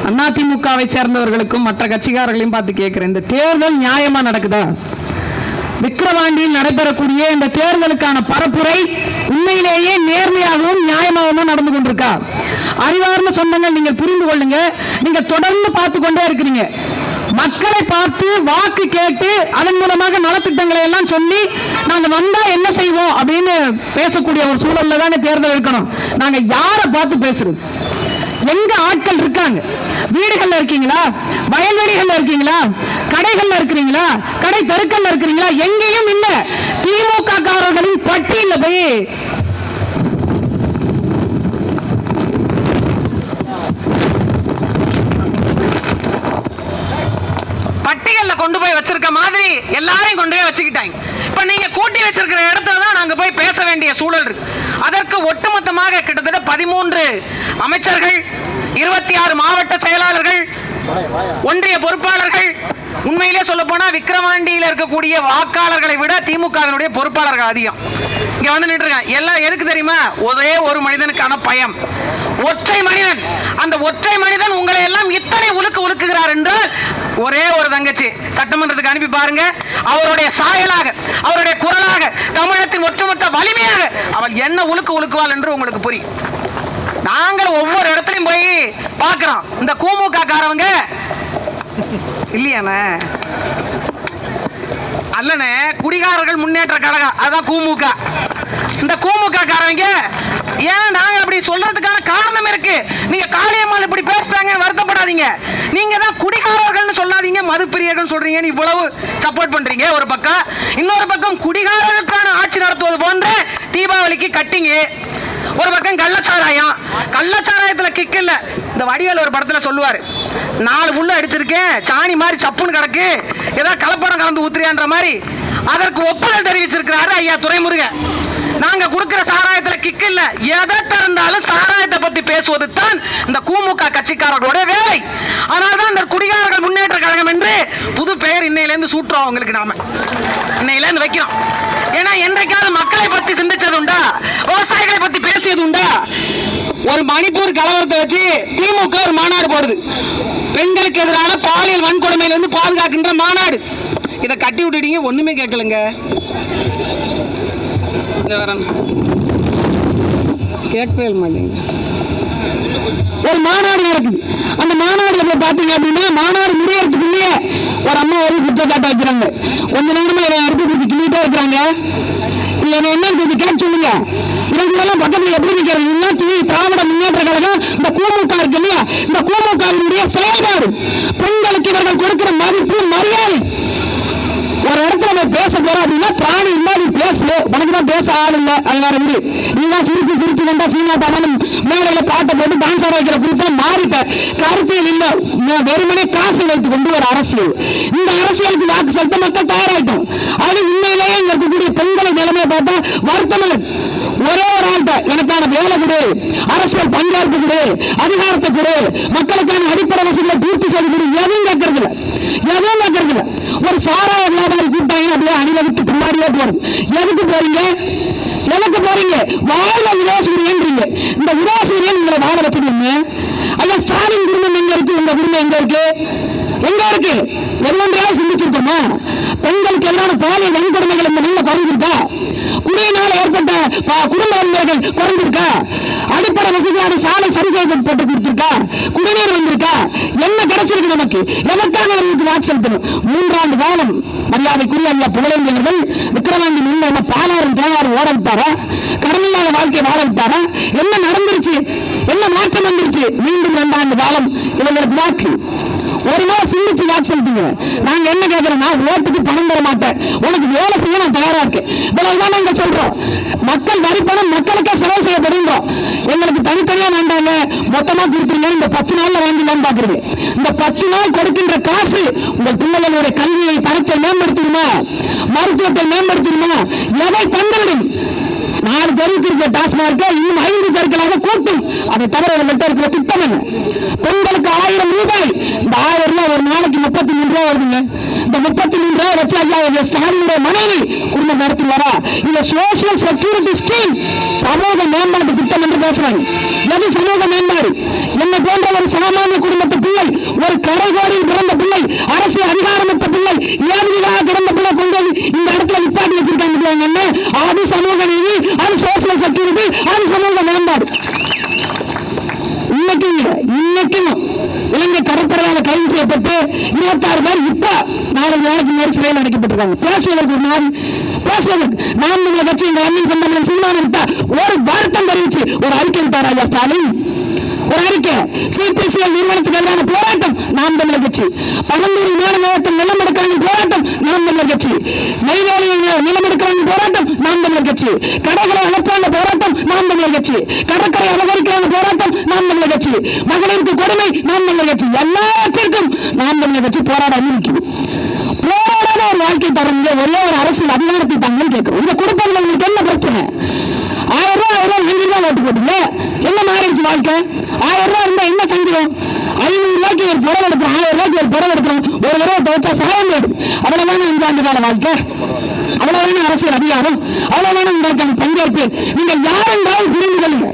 அதிமுகவை சேர்ந்தவர்களுக்கும் மற்ற கட்சிக்காரர்களையும் பார்த்து கேட்கிறேன், இந்த தேர்தல் நியாயமா நடக்குதா? விக்கிரவாண்டியில் நடைபெறக்கூடிய இந்த தேர்தலுக்கான பரப்புரை உண்மையிலேயே நேர்மையாகவும் நியாயமாகவும் நடந்து கொண்டிருக்கா? அறிவார்ந்த சொந்தங்கள், நீங்கள் புரிந்து கொள்ளுங்க. நீங்க தொடர்ந்து பார்த்து கொண்டே இருக்கிறீங்க. மக்களை பார்த்து வாக்கு கேட்டு அதன் மூலமாக நலத்திட்டங்களை எல்லாம் சொல்லி நாங்க வந்தா என்ன செய்வோம் அப்படின்னு பேசக்கூடிய ஒரு சூழல்ல தானே தேர்தல் இருக்கணும். நாங்க யாரை பார்த்து பேசுறது? எங்க ஆட்கள் இருக்காங்க? வீடுகள்ல இருக்கீங்களா? வயல்வெளிகள்ல இருக்கீங்களா? கடைகள்ல இருக்கிறீங்களா? கடை தெருக்கள்ல இருக்கிறீங்களா? எங்கேயும் இல்ல. திமுக காரர்களின் பட்டியல போய் பட்டியல்ல கொண்டு போய் வச்சிருக்க மாதிரி எல்லாரையும் கொண்டு போய் வச்சுக்கிட்டாங்க. இப்ப நீங்க கூட்டி வச்சிருக்கிற இடத்துல தான் நாங்க போய் பேச வேண்டிய சூழல் இருக்கு. அதற்கு ஒட்டுமொத்தமாக கிட்டத்தட்ட 13 அமைச்சர்கள், 26 மாவட்ட செயலாளர்கள், ஒன்றிய பொறுப்பாளர்கள், உண்மையிலே சொல்ல போனா விக்கிரவாண்டியில் இருக்கக்கூடிய வாக்காளர்களை விட திமுகவினுடைய பொறுப்பாளர்கள் அதிகம். இங்க வந்து நின்றுருக்காங்க. எல்லாம் எதுக்கு தெரியுமா? ஒரே ஒரு மனிதனுக்கான பயம். ஒற்றை மனிதன். அந்த ஒற்றை மனிதன் உங்களை எல்லாம் இத்தனை உலுக்குகிறார் என்றால் ஒரே ஒரு தங்கச்சி சட்டமன்றத்துக்கு அனுப்பி பாருங்க. அவருடைய சாயலாக, அவருடைய குரலாக, தமிழகத்தின் ஒட்டுமொத்த வலிமையாக அவள் என்ன உலுக்குவாள் என்று உங்களுக்கு புரியும். நாங்கள் ஒவ்வொரு இடத்துலையும் போய் பார்க்கிறோம். இந்த கூமுக காரவங்க இல்லையானே அல்லனே, குடிகாரர்கள் முன்னேற்ற கழகம், அதான் கூமுக. இந்த கூமுக காரவங்க ஏன் நாங்க அப்படி சொல்றதுக்கான காரணம் இருக்கு. நீங்க காளியம்மாள் இப்படி பேசுறாங்க, வருத்தப்படாதீங்க. நீங்க தான் குடிகாரர்கள்னு சொல்லாதீங்க, மதுப்பிரியர்கள் சொல்றீங்க, இவ்வளவு சப்போர்ட் பண்றீங்க ஒரு பக்கம். இன்னொரு பக்கம் குடிகாரர்களுக்கான ஆட்சி நடத்துவது போன்ற தீபாவளிக்கு கட்டிங்க. ஒரு பக்கம் கள்ளச்சாராயம். கள்ளச்சாராயத்துல கிக் இல்ல. இந்த வடிவேல் ஒரு படத்துல சொல்லுவாரு, 4 முள்ள அடிச்சிருக்கேன், சாணி மாதிரி சப்புன்னு கிடக்கு, ஏதாவது கலப்படம் கலந்து ஊத்துறியான்ற மாதிரி. அதற்கு ஒப்புதல் தெரிவிச்சிருக்கிறாரு ஐயா துரைமுருகன். நாங்க கொடுக்கிற சாராயத்துல கிக் இல்ல. எதை திறந்தாலும் சாராயத்தை பத்தி பேசுவது தான் இந்த கூமுக கட்சிக்காரர்களுடைய வேலை. அதனால்தான் இந்த குடிகாரர்கள் முன்னேற்ற கழகம் என்று புது பெயர் இன்னையில இருந்து சூட்டுறோம். அவங்களுக்கு நாம இன்னையில இருந்து வைக்கிறோம். ஏன்னா என்றைக்காவது மக்களை பத்தி சிந்திச்சது உண்டா? விவசாயிகளை பத்தி பேசியது உண்டா? ஒரு மணிப்பூர் கலவரத்தை வச்சு திமுக ஒரு மாநாடு போடுது. பெண்களுக்கு எதிரான பாலியல் வன்கொடுமையிலிருந்து பாதுகாக்கின்ற மாநாடு. இதை கட்டி விட்டுட்டீங்க, ஒண்ணுமே கேட்கலங்க. கேட்பே மாட்டீங்க. ஒரு மாநாடு நடக்குது. அந்த மாநாடுல பாத்தீங்க அப்படின்னா மாநாடு முடியறதுக்குள்ளேயே ஒரு அம்மா ஒரு குற்றச்சாட்டு வைக்கிறாங்க. கொஞ்ச நேரமா அடுத்து பிடிச்சி கிள்ளிட்டே இருக்கிறாங்க. என்ன கொஞ்சம் கேட்க சொல்லுங்க. இவங்களெல்லாம் பக்கத்துல எப்படி இருக்கிறது? திராவிட முன்னேற்ற கழகம், இந்த கூமுக இருக்கு இல்லையா, இந்த கூமுகவினுடைய செயல்பாடு, பெண்களுக்கு இவர்கள் கொடுக்கிற மதிப்பு, மரியாதை. ஒரு இடத்துல பேச போறோம் அப்படின்னா பிராணி இல்லாத பேசு, உனக்கு தான் பேச ஆள் இல்லை. அதனால விடு, நீ தான் சிரிச்சு சிரிச்சு வந்தா சீனாட்டாலும் மேலையில பாட்டை போட்டு டான்ஸ் ஆட வைக்கிற குறிப்பா மாறிட்ட. கருத்தியல் இல்ல, வெறுமனே காசை வைத்துக் கொண்டு ஒரு அரசியல். இந்த அரசியலுக்கு வாக்கு செலுத்த மக்கள் தயாராயிட்டோம். அது உண்மையிலேயே இங்க இருக்கக்கூடிய பெண்களை நிலைமையை பார்த்தா வருத்தமில்லை. ஒரே ஒரு ஆள்கிட்ட எனக்கான வேலை கொடு, அரசியல் பங்கேற்பு கொடு, அதிகாரத்தை கொடு, மக்களுக்கான அடிப்படை வசதிகளை பூர்த்தி செய்து கொடு, எதுவும் கேட்கறது இல்லை. எதுவும் கேட்கறது இல்லை. ஒரு சாராய வியாபாரி கூட்டாங்க அப்படியே அணிவகுத்து பின்னாடியே போறது. எதுக்கு போறீங்க? எதுக்கு போறீங்க? வாழ விரோசூரியன்றீங்க. இந்த விரோசூரியன் உங்களை வாழ வச்சிருக்கீங்க. ஐயா ஸ்டாலின் குடும்பம் எங்க இருக்கு? உங்க குடும்பம் எங்க இருக்கு? எங்க இருக்கு? எவ்வளவு சிந்திச்சிருக்கோமா? பெண்களுக்கு எதிரான பாலியல் வன்கொடுமைகள் இந்த நாள்ல குறைஞ்சிருக்கா? குடியினால ஏற்பட்ட குடும்ப வன்முறைகள் குறைஞ்சிருக்கா? அடிப்படை வசதியான சாலை சரி செய்து போட்டு கொடுத்திருக்கா? குடிநீர் வந்திருக்கா? என்ன கிடைச்சிருக்கு நமக்கு? எதற்காக அவர்களுக்கு வாக்கு செலுத்தணும்? 3 ஆண்டு காலம் மரியாதைக்குரிய ஐயா புகழேந்தியவர்கள் விக்கிரவாண்டி முன்ன பாலாறும் தேவாரும் ஓட விட்டாரா? கடனில்லாத வாழ்க்கையை வாழ விட்டாரா? என்ன நடந்துருச்சு? என்ன மாற்றம் வந்துருச்சு? மீண்டும் 2 ஆண்டு காலம் இவங்களுக்கு வாக்கு. ஒரு நாள் சிந்திச்சு வாக்கு செலுத்துங்க. நாங்க என்ன கேட்கிறோம்னா, ஓட்டுக்கு பணம் தர மாட்டேன், உனக்கு வேலை செய்ய நான் தயாரா இருக்கேன். இவ்வளவுதான் நாங்க சொல்றோம். மக்கள் வரி பணம் மக்களுக்கே செலவு செய்யப்படுகிறோம். எங்களுக்கு தனித்தனியா வேண்டாங்க, மொத்தமா கொடுத்துருங்க. இந்த 10 நாள்ல வாங்கிடலான்னு பாக்குறீங்க. இந்த 10 நாள் கொடுக்கின்ற காசு உங்கள் பிள்ளைகளுடைய கல்வியை, தரத்தை மேம்படுத்திடுமா? மருத்துவத்தை மேம்படுத்திடுமா? எதை தந்துவிடும்? 4 தெருவுக்கு இருக்கிற டாஸ்மார்க்கை இன்னும் 5 தெருக்களாக கூட்டும். அதை தவிர இருக்கிற திட்டம் என்ன? பெண்களுக்கு 1000 ரூபாய். இந்த 1000 ரூபாய் ஒரு நாளைக்கு 33 ரூபாய் வருதுங்க. இந்த 33 ரூபாய் வச்சு ஐயா ஸ்டாலினுடைய மனைவி குடும்பம் நடத்துவாரா? இது சோசியல் செக்யூரிட்டி ஸ்கீம், சமூக மேம்பாட்டு திட்டம் என்று பேசுறாங்க. எது சமூக மேம்பாடு? என்ன போன்ற ஒரு சாமானிய குடும்பத்து பிள்ளை, ஒரு கரைகோடியில் பிறந்த பிள்ளை, அரசு அதிகாரமற்ற பிள்ளை, ஏழைகளாக கிடந்த பிள்ளை கொண்டு இந்த இடத்துல நிப்பாட்டி வச்சிருக்காங்க. அது சமூக நீதி, அது சோசியல் செக்யூரிட்டி, அது சமூக மேம்பாடு. இன்னைக்கும் இலங்கை கடற்படையால் கைது செய்யப்பட்டு 26 பேர் இப்ப 4 நாளைக்கு முன்னாடி சிறையில் அடைக்கப்பட்டிருக்காங்க. பேசுவதற்கு ஒரு நாள் பேசுவதற்கு நாம் நம்மளை கட்சி இந்த அண்ணன் சம்பந்தம் சீமானம் விட்டா ஒரு வருத்தம் தெரிவிச்சு ஒரு அறிக்கை விட்டார் ஐயா ஸ்டாலின். ஒரு அறிக்கை சிபிசிஎல் நிறுவனத்துக்கு எதிரான போராட்டம் நாம் தமிழர் கட்சி, பரந்தூர் விமான நிலையத்தில் நிலம் எடுக்கிறாங்க போராட்டம் நாம் தமிழர் கட்சி, நெய்வேலியில் நிலம் எடுக்கிறாங்க போராட்டம் நாம் தமிழர் கட்சி, கடைகளை அகற்றாங்க போராட்டம் நாம் தமிழர் கட்சி, கடற்கரை அலங்கரிக்கிறாங்க போராட்டம் நாம் தமிழர் கட்சி, மகளிருக்கு கொடுமை நாம் தமிழர் கட்சி, எல்லாத்திற்கும் நாம் தமிழர் கட்சி போராட அனுமதிக்குது. போராடாத ஒரு வாழ்க்கை தரங்க ஒரே ஒரு அரசியல் அதிகாரத்தை தாங்கன்னு கேட்கிறோம். இதை கொடுப்பதில் உங்களுக்கு என்ன பிரச்சனை? 1000 ரூபாய் 5 ரூபாய் ஓட்டு போட்டீங்க, என்ன மாறிடுச்சு வாழ்க்கை? 1000 ரூபாய் இருந்தா என்ன தங்கிடும்? 500 ரூபாய்க்கு ஒரு புடவை எடுக்கிறோம், 1000 ரூபாய்க்கு ஒரு புடவை எடுக்கிறோம், ஒரு தடவை துவைச்சா சாயம் போயிடும். அவ்வளவுதானே 5 ஆண்டு கால வாழ்க்கை? அவ்வளவுதானே அரசியல் அதிகாரம்? அவ்வளவுதானே உங்களுக்கான பங்கேற்பு? நீங்க யாரென்றாலும் புரிந்து கொள்ளுங்க.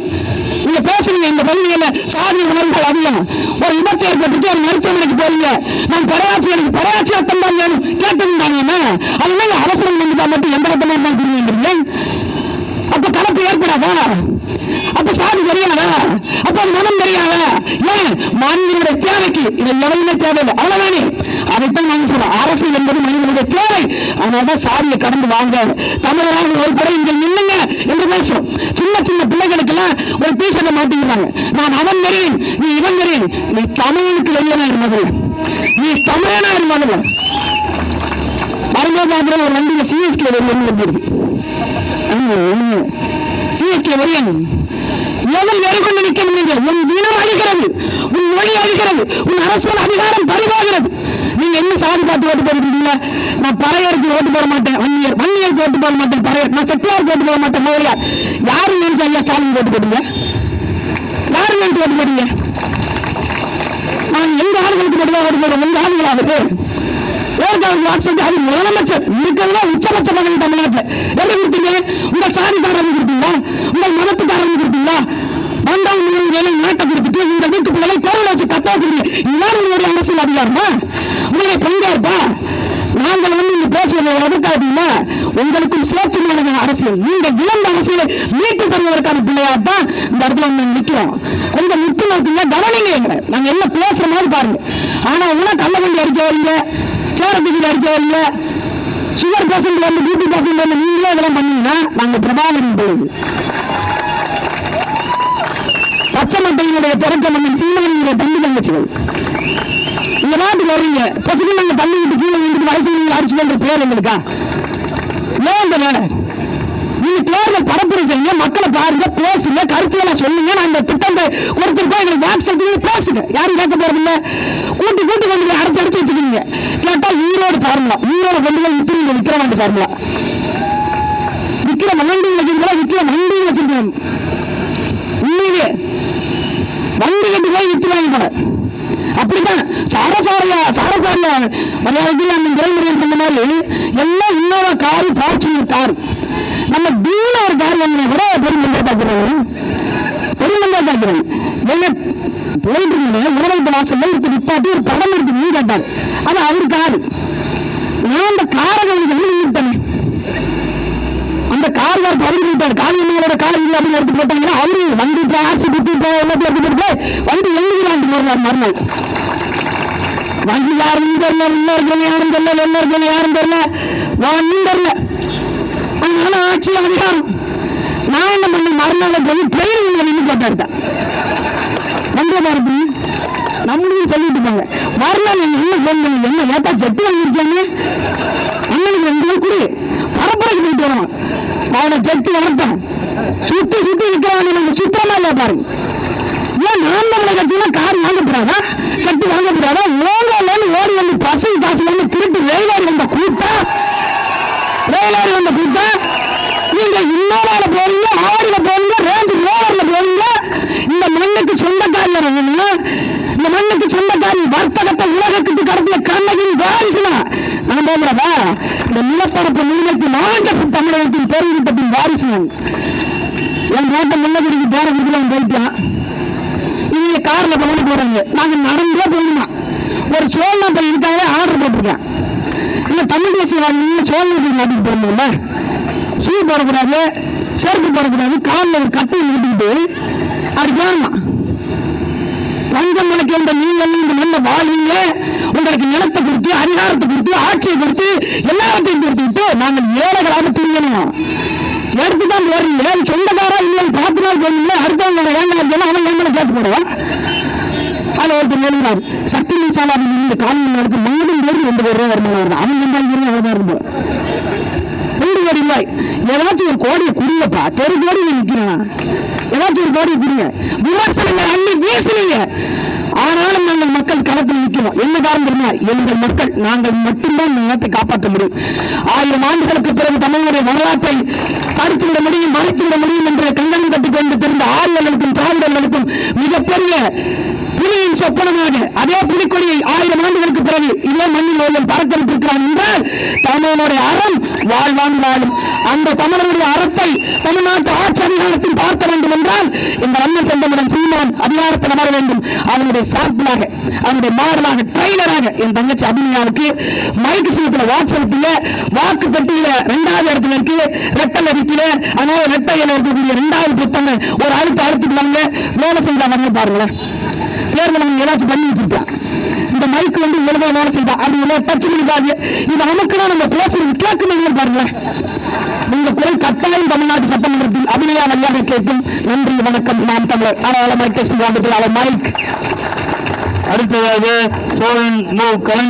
நீங்க பேசுறீங்க இந்த பகுதியில் சாதி உணர்வுகள் அதிகம். ஒரு விபத்து ஏற்பட்டு ஒரு மருத்துவமனைக்கு போறீங்க, நான் படையாட்சி எனக்கு படையாட்சி அர்த்தம் தான் வேணும் கேட்டுருந்தாங்க. அதுதான் அவசரம் வந்துட்டா மட்டும் எந்த ரத்தமா இருந்தாலும் புரியுங்க. அப்ப கலப்பு ஏற்படாதா? அப்ப சாதி தெரியாதா? அப்ப அது மனம் தெரியாதா? ஏன் மனிதனுடைய தேவைக்கு இதை எவ்வளவுமே தேவையில்லை, அவ்வளவுதானே. அதைத்தான் நாங்க சொல்றோம், அரசு என்பது மனிதனுடைய தேவை. அதனாலதான் சாதியை கடந்து வாங்க, தமிழராக ஒரு படை இங்க நில்லுங்க என்று பேசுறோம். சின்ன சின்ன பிள்ளைகளுக்கு எல்லாம் ஒரு டீஷர்ட்டை மாட்டிக்கிறாங்க, நான் அவன் வரேன், நீ இவன் வரேன். நீ தமிழனுக்கு வெளியனா இருந்தது, நீ தமிழனா இருந்தது. வரும்போது பாக்குற ஒரு வண்டியில சிஎஸ்கே இருக்கு, சிஎஸ்கே வரியன் எதில் எதிர்கொண்டு நிற்கணும். உன் தினம் அழிக்கிறது, உன் மொழி அழிக்கிறது, உன் அரசியல் அதிகாரம் பறிவாகிறது. நீங்க என்ன சாதி பார்த்து ஓட்டு போடுறீங்களா? நான் பறையருக்கு ஓட்டு போட மாட்டேன், வன்னியருக்கு ஓட்டு போட மாட்டேன், பறையர் நான் செட்டியாருக்கு ஓட்டு போட மாட்டேன். மோடியார் யாரு நினைச்சு ஐயா ஸ்டாலின் ஓட்டு போடுங்க? யாரு நினைச்சு ஓட்டு போடுங்க? நான் எந்த ஆளுகளுக்கு மட்டும்தான் ஓட்டு போடுறேன், எந்த ஆளுகளாவது அது முதலமைச்சர் இருக்கிறதா உச்சபட்ச பதவி தமிழ்நாட்டில் எப்படி கொடுத்தீங்க? உங்கள் சாதிக்காரங்க கொடுத்தீங்களா? உங்கள் மதத்துக்காரங்க கொடுத்தீங்களா? 2ஆம் வேலை நாட்டை கொடுத்துட்டு இந்த வீட்டு பிள்ளைகள் பொருளை வச்சு கத்த வச்சுருங்க. இதுதான் உங்களுடைய அரசியல் அதிகாரமா? உங்களுடைய பங்கேற்பா? நாங்கள் இங்க பேசுவதை எதிர்க்காதீங்கன்னா உங்களுக்கும் சேர்த்துமான அரசியல், நீங்கள் இழந்த அரசியலை மீட்டு தருவதற்கான பிள்ளையாதான் இந்த இடத்துல நிற்கிறோம். கொஞ்சம் முட்டு நோக்குங்க, கவனிங்க எங்களை. நாங்க என்ன பேசுற மாதிரி பாருங்க. ஆனா உன கள்ளவண்டி அடிக்க வரீங்க, சேரத்துக்கு அடிக்க வரீங்க, சுகர் பேஷண்ட் வந்து பிபி பேஷண்ட் வந்து நீங்களே இதெல்லாம் பண்ணீங்கன்னா நாங்க பிரபாகரன் பிள்ளைங்க. பச்சை மட்டையினுடைய திறக்க மன்னன் சீமானியுடைய தம்பி தங்கச்சிகள் இந்த நாட்டுக்கு வர்றீங்க, பசுக்கு நாங்க தள்ளி விட்டு கீழே விட்டு வயசு அடிச்சுன்ற பேர் எங்களுக்கா? ஏன் இந்த வேலை? நீங்க தேர்தல் பரப்புரை செய்யுங்க, மக்களை பாருங்க, பேசுங்க, கருத்துக்களை சொல்லுங்க. நான் இந்த திட்டத்தை கொடுத்துருக்கோம், எங்களுக்கு வாட்ஸ்அப் பேசுங்க. யாரும் கேட்க போறது இல்ல. கூட்டி கொண்டு அரைச்சு வச்சுக்கீங்க. கேட்டா ஈரோடு ஃபார்முலா, ஈரோடு கொண்டு போய் இப்படி விக்கிரவாண்டி ஃபார்முலா, விக்கிற வண்டி விக்கிற வண்டி வச்சிருக்கோம். உண்மையே வண்டி கட்டி போய் வித்து வாங்கி போன அப்படிதான் சாரசாரியா மரியாதைக்கு அந்த துறைமுறையில் சொன்ன மாதிரி எல்லாம் இன்னொரு காரு, ஃபார்ச்சுனர் கார். நம்ம தீன ஒரு கார் வாங்கினா கூட பெருமந்தா பார்க்கிறோம், பெருமந்தா பார்க்கிறோம். போயிட்டு இருந்தேன் உணவகத்து வாசல்ல இருக்கு நிப்பாட்டி ஒரு படம் இருக்கு, நீ கேட்டாரு. அது அவரு காரு. நான் அந்த காரர்களுக்கு நின்றுட்டேன். அந்த கார்கார் பறிவிட்டார், காலியங்களோட காலம் இல்லை அப்படின்னு எடுத்து போட்டாங்கன்னா அவரு வண்டி ஆர்சி குட்டி எல்லாத்தையும் எடுத்து போட்டு வண்டி எழுதுகிறான் மறுநாள். வண்டி யாரும் தெரியல, இன்னொரு யாரும் தெரியல, இன்னொரு யாரும் தெரியல, வண்டி தெரியல. அதனால ஆட்சி அதிகாரம். நான் என்ன பண்ண மறுநாள் போய் ட்ரெயின் நின்று போட்டேன். வண்டியை பாருங்க நம்மளும் சொல்லிட்டு போங்க. மறுநாள் என்ன ஏட்டா ஜெட்டு வாங்கிருக்காங்க, அண்ணனுக்கு 2 நாள் குடி பரப்புரைக்கு போயிட்டு வரணும். அவனை ஜெட்டு வரட்டும், சுத்தி இருக்கிறவங்க சுத்தமா இல்ல பாருங்க. ஏன் நாம் தமிழக கட்சியெல்லாம் கார் வாங்கப்படாதா, ஜெட்டு வாங்கப்படாதா? ஓடி வந்து பசங்க காசுல இருந்து திருட்டு ரயிலாரி வந்த கூட்டம், நீங்க இன்னொரு போறீங்க, மாதிரி வர்த்தகத்தை உலகத்துக்கு கடத்திய கண்ணகின் வாரிசுனா நான் போகிறதா இந்த நிலப்பரப்பு முழுமைக்கு நான்கு தமிழகத்தின் பெருங்கிட்டத்தின் வாரிசு என் ரோட்ட முன்னகிரிக்கு போறதுக்கு போயிட்டான். இவங்க கார்ல போன போறாங்க, நாங்க நடந்தே போகணுமா. ஒரு சோழனா போய் இருக்காங்க ஆர்டர் போட்டிருக்கேன். இல்ல தமிழ் தேசியவாதி சோழனை மாட்டிட்டு போகணும்ல, ஷூ போடக்கூடாது, செருப்பு போடக்கூடாது, காலில் ஒரு கட்டை நிறுத்திக்கிட்டு அது வேணுமா. பஞ்சம் மலைக்கு வந்த நீங்கள் இந்த நல்ல வாழ்வீங்க, உங்களுக்கு நிலத்தை கொடுத்து அதிகாரத்தை கொடுத்து ஆட்சியை கொடுத்து எல்லாத்தையும் கொடுத்துட்டு நாங்கள் ஏழைகளாக திரியணும் எடுத்துதான் போறீங்க. சொந்தக்காரா இல்லையா 10 நாள் போறீங்களா, அடுத்தவங்க ஏங்க அவன் எங்களை கேஸ் போடுவான். அது ஒருத்தர் எழுதுறாரு, சக்தி சாலாவின் இந்த காலையில் நடக்கும் மாதம் பேருக்கு 2 கோடி ரூபாய் வருமானம் வருது. அவன் அவ்வளோதான் இருக்கும் 2 கோடி ரூபாய். ஏதாச்சும் ஒரு கோடியை குடிங்கப்பா, தெரு கோடி நிற்கிறேன், ஏதாச்சும் ஒரு கோடியை குடிங்க. விமர்சனங்கள் அள்ளி வீசுறீங்க, ஆனாலும் நாங்கள் மக்கள் களத்தில் நிற்கிறோம். என்ன காரணம் தெரியுமா? எங்கள் மக்கள் நாங்கள் மட்டும்தான் இந்த நிலத்தை காப்பாற்ற முடியும். 1000 ஆண்டுகளுக்கு பிறகு தமிழனுடைய வரலாற்றை தடுத்துவிட முடியும், மறைத்துவிட முடியும் என்று கங்கணம் கட்டிக்கொண்டு தெரிந்த ஆரியர்களுக்கும் திராவிடர்களுக்கும் மிகப்பெரிய புலியின் சொப்பனமாக அதே புலிக்கொடியை 1000 ஆண்டுகளுக்கு பிறகு இதே மண்ணில் ஒருவன் பறக்கவிட்டிருக்கிறான் என்றால் தமிழனுடைய அறம் வாழ்வான் வாழும். அந்த தமிழனுடைய அறத்தை தமிழ்நாட்டு ஆட்சி அதிகாரத்தில் பார்க்க வேண்டும் என்றால் இந்த அண்ணன் செந்தமிழன் சீமான் அதிகாரத்தில் அமர வேண்டும். அதனுடைய சார்பிலாக, அதனுடைய மாடலாக, ட்ரெய்லராக என் தங்கச்சி அபிநயாவுக்கு மைக்கு சின்னத்தில் வாட்ஸ்அப்பில் வாக்கு பெட்டியில 2வது இடத்துல இருக்கு, ரெட்டல் அடிக்கல. அதனால ரெட்டையில இருக்கக்கூடிய 2வது புத்தகம் ஒரு அழுத்துக்குவாங்க. வேலை செய்தாங்க பாருங்களேன், தேர்தல் ஏதாச்சும் பண்ணி வச்சிருக்கேன். இந்த மைக்கு வந்து இவ்வளவு வேலை செய்தா அப்படி டச் பண்ணிருக்காங்க. இது நமக்குதான் நம்ம பேசுறது கேட்கணும் பாருங்களேன். உங்க குரல் கட்டாயம் தமிழ்நாட்டு சட்டமன்றத்தில் அபிநயா வழியாக கேட்கும். நன்றி, வணக்கம். நாம் தமிழர். ஆனால் மைக் டெஸ்ட் மைக். அடுத்ததாக சோழன் மு. கலைஞர்.